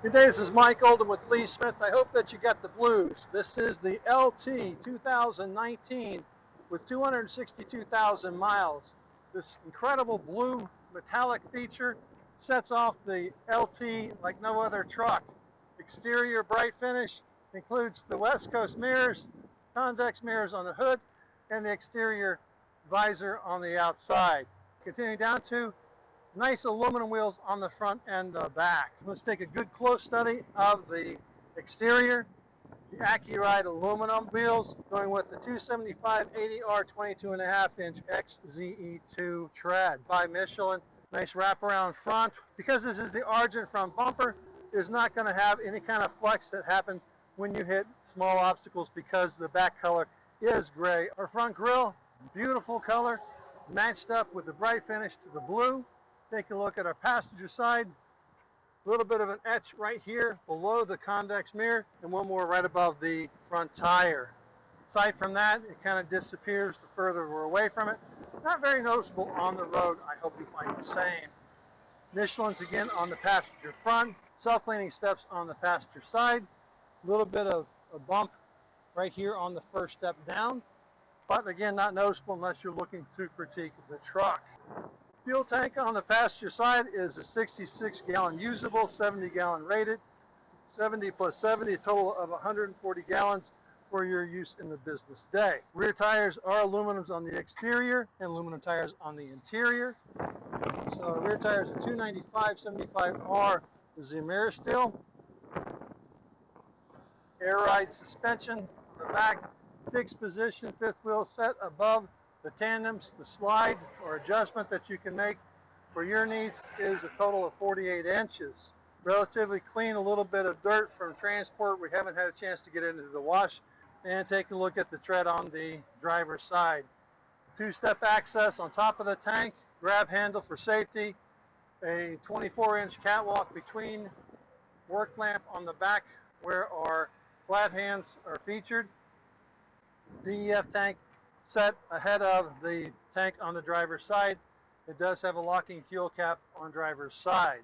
Good day, this is Mike Olden with Lee Smith. I hope that you got the blues. This is the LT 2019 with 262,000 miles. This incredible blue metallic feature sets off the LT like no other truck. Exterior bright finish includes the West Coast mirrors, convex mirrors on the hood, and the exterior visor on the outside. Continuing down to nice aluminum wheels on the front and the back. Let's take a good close study of the exterior. The AccuRide aluminum wheels going with the 275/80R 22.5-inch XZE2 tread by Michelin. Nice wraparound front. Because this is the Argent front bumper, is not going to have any kind of flex that happen when you hit small obstacles because the back color is gray. Our front grille, beautiful color, matched up with the bright finish to the blue. Take a look at our passenger side. A little bit of an etch right here below the convex mirror and one more right above the front tire. Aside from that, it kind of disappears the further we're away from it. Not very noticeable on the road. I hope you find the same. Michelin's again on the passenger front. Self-cleaning steps on the passenger side. A little bit of a bump right here on the first step down. But again, not noticeable unless you're looking to critique the truck. Fuel tank on the passenger side is a 66-gallon usable, 70-gallon rated, 70 plus 70, a total of 140 gallons for your use in the business day. Rear tires are aluminums on the exterior and aluminum tires on the interior. So the rear tires are 295/75R is the mirror steel. Air ride suspension on the back, fixed position, fifth wheel set above the tandems. The slide or adjustment that you can make for your needs is a total of 48 inches. Relatively clean, a little bit of dirt from transport. We haven't had a chance to get into the wash. And take a look at the tread on the driver's side. Two-step access on top of the tank, grab handle for safety, a 24-inch catwalk between work lamp on the back where our flat hands are featured. DEF tank set ahead of the tank on the driver's side. It does have a locking fuel cap on driver's side.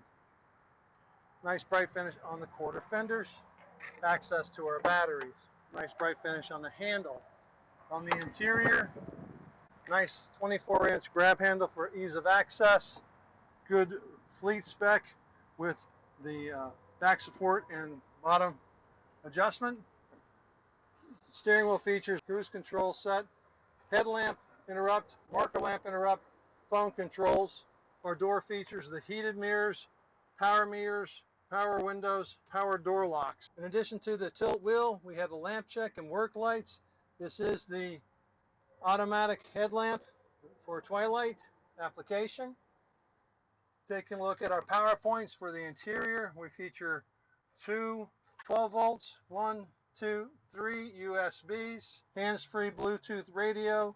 Nice bright finish on the quarter fenders. Access to our batteries. Nice bright finish on the handle. On the interior, nice 24-inch grab handle for ease of access. Good fleet spec with the back support and bottom adjustment. Steering wheel features cruise control set, headlamp interrupt, marker lamp interrupt, phone controls. Our door features the heated mirrors, power windows, power door locks. In addition to the tilt wheel, we have the lamp check and work lights. This is the automatic headlamp for twilight application. Taking a look at our power points for the interior, we feature two 12 volts, 1, 2, 3 USBs, hands-free Bluetooth radio,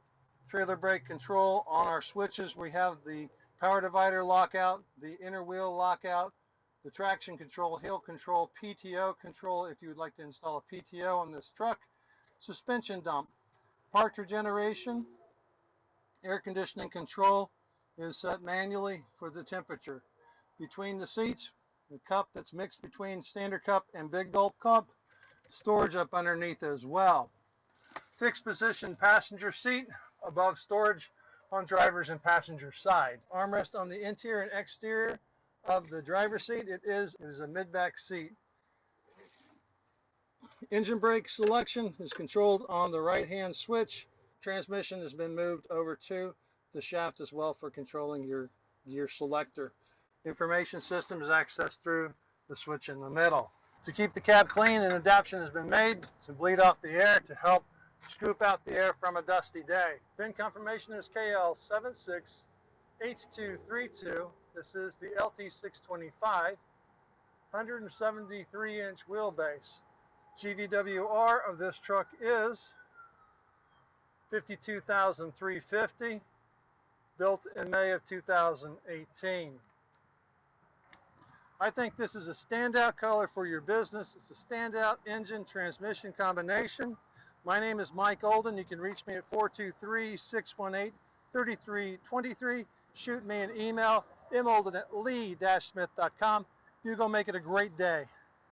trailer brake control. On our switches, we have the power divider lockout, the inner wheel lockout, the traction control, hill control, PTO control if you would like to install a PTO on this truck, suspension dump, park regeneration, air conditioning control is set manually for the temperature. Between the seats, the cup that's mixed between standard cup and big gulp cup, storage up underneath as well. Fixed position passenger seat above storage on driver's and passenger side. Armrest on the interior and exterior of the driver's seat. It is a mid-back seat. Engine brake selection is controlled on the right-hand switch. Transmission has been moved over to the shaft as well for controlling your gear selector. Information system is accessed through the switch in the middle. To keep the cab clean, an adaptation has been made to bleed off the air to help scoop out the air from a dusty day. VIN confirmation is KL768232. This is the LT625, 173-inch wheelbase. GVWR of this truck is 52,350, built in May of 2018. I think this is a standout color for your business. It's a standout engine transmission combination. My name is Mike Olden. You can reach me at 423-618-3323. Shoot me an email, molden@lee-smith.com. You go make it a great day.